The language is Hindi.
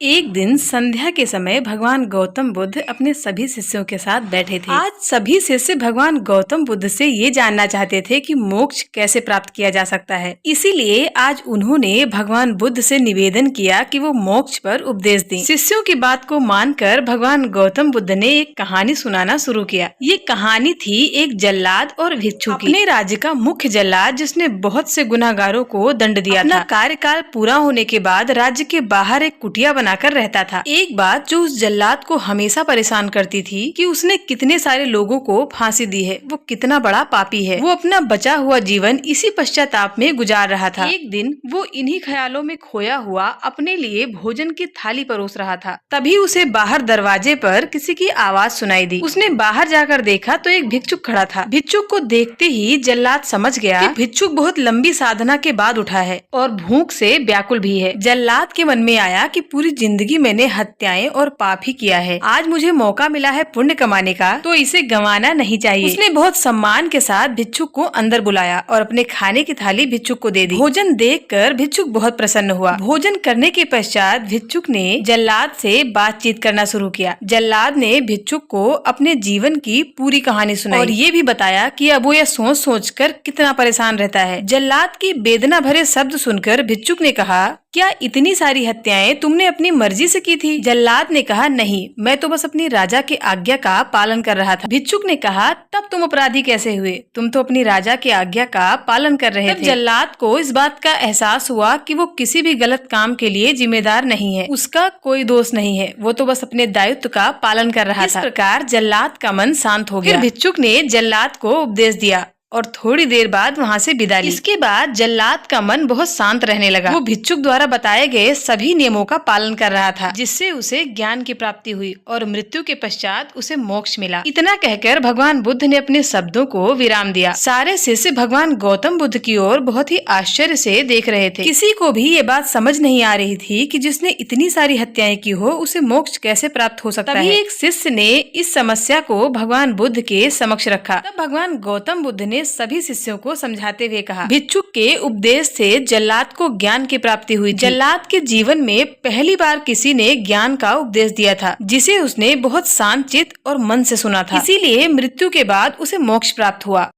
एक दिन संध्या के समय भगवान गौतम बुद्ध अपने सभी शिष्यों के साथ बैठे थे। आज सभी शिष्य भगवान गौतम बुद्ध से ये जानना चाहते थे कि मोक्ष कैसे प्राप्त किया जा सकता है। इसीलिए आज उन्होंने भगवान बुद्ध से निवेदन किया कि वो मोक्ष पर उपदेश दें। शिष्यों की बात को मानकर भगवान गौतम बुद्ध ने एक कहानी सुनाना शुरू किया। ये कहानी थी एक जल्लाद और भिक्षु की। अपने राज्य का मुख्य जल्लाद जिसने बहुत से गुनाहगारों को दंड दिया था। कार्यकाल पूरा होने के बाद राज्य के बाहर एक कुटिया बनाकर रहता था। एक बात जो उस जल्लाद को हमेशा परेशान करती थी कि उसने कितने सारे लोगों को फांसी दी है, वो कितना बड़ा पापी है। वो अपना बचा हुआ जीवन इसी पश्चाताप में गुजार रहा था। एक दिन वो इन्हीं ख्यालों में खोया हुआ अपने लिए भोजन की थाली परोस रहा था। तभी उसे बाहर दरवाजे पर किसी की आवाज सुनाई दी। उसने बाहर जाकर देखा तो एक भिक्षुक खड़ा था। भिक्षुक को देखते ही जल्लाद समझ गया कि भिक्षुक बहुत लंबी साधना के बाद उठा है और भूख से व्याकुल भी है। जल्लाद के मन में आया कि पूरी जिंदगी मैंने हत्याएं और पाप ही किया है। आज मुझे मौका मिला है पुण्य कमाने का, तो इसे गंवाना नहीं चाहिए। उसने बहुत सम्मान के साथ भिक्षुक को अंदर बुलाया और अपने खाने की थाली भिक्षुक को दे दी। भोजन देखकर भिक्षुक बहुत प्रसन्न हुआ। भोजन करने के पश्चात भिक्षुक ने जल्लाद से बातचीत करना शुरू किया। जल्लाद ने भिक्षुक को अपने जीवन की पूरी कहानी सुनाई और ये भी बताया कि अब वो यह सोच सोच कर कितना परेशान रहता है। जल्लाद की वेदना भरे शब्द सुनकर भिक्षुक ने कहा, क्या इतनी सारी हत्याएं तुमने अपनी मर्जी से की थी? जल्लाद ने कहा, नहीं, मैं तो बस अपनी राजा के आज्ञा का पालन कर रहा था। भिक्षुक ने कहा, तब तुम अपराधी कैसे हुए? तुम तो अपनी राजा के आज्ञा का पालन कर रहे थे। जल्लाद को इस बात का एहसास हुआ कि वो किसी भी गलत काम के लिए जिम्मेदार नहीं है। उसका कोई दोष नहीं है, वो तो बस अपने दायित्व का पालन कर रहा था। इस प्रकार जल्लाद का मन शांत हो गया। फिर भिक्षुक ने जल्लाद को उपदेश दिया और थोड़ी देर बाद वहाँ से विदा ली। इसके बाद जल्लाद का मन बहुत शांत रहने लगा। वो भिक्षुक द्वारा बताए गए सभी नियमों का पालन कर रहा था, जिससे उसे ज्ञान की प्राप्ति हुई और मृत्यु के पश्चात उसे मोक्ष मिला। इतना कहकर भगवान बुद्ध ने अपने शब्दों को विराम दिया। सारे शिष्य भगवान गौतम बुद्ध की ओर बहुत ही आश्चर्य से देख रहे थे। किसी को भी ये बात समझ नहीं आ रही थी कि जिसने इतनी सारी हत्याएं की हो उसे मोक्ष कैसे प्राप्त हो सकता है। तभी एक शिष्य ने इस समस्या को भगवान बुद्ध के समक्ष रखा। तब भगवान गौतम बुद्ध ने सभी शिष्यों को समझाते हुए कहा, भिक्षुक के उपदेश से जल्लाद को ज्ञान की प्राप्ति हुई। जल्लाद के जीवन में पहली बार किसी ने ज्ञान का उपदेश दिया था, जिसे उसने बहुत शांत चित्त और मन से सुना था। इसीलिए मृत्यु के बाद उसे मोक्ष प्राप्त हुआ।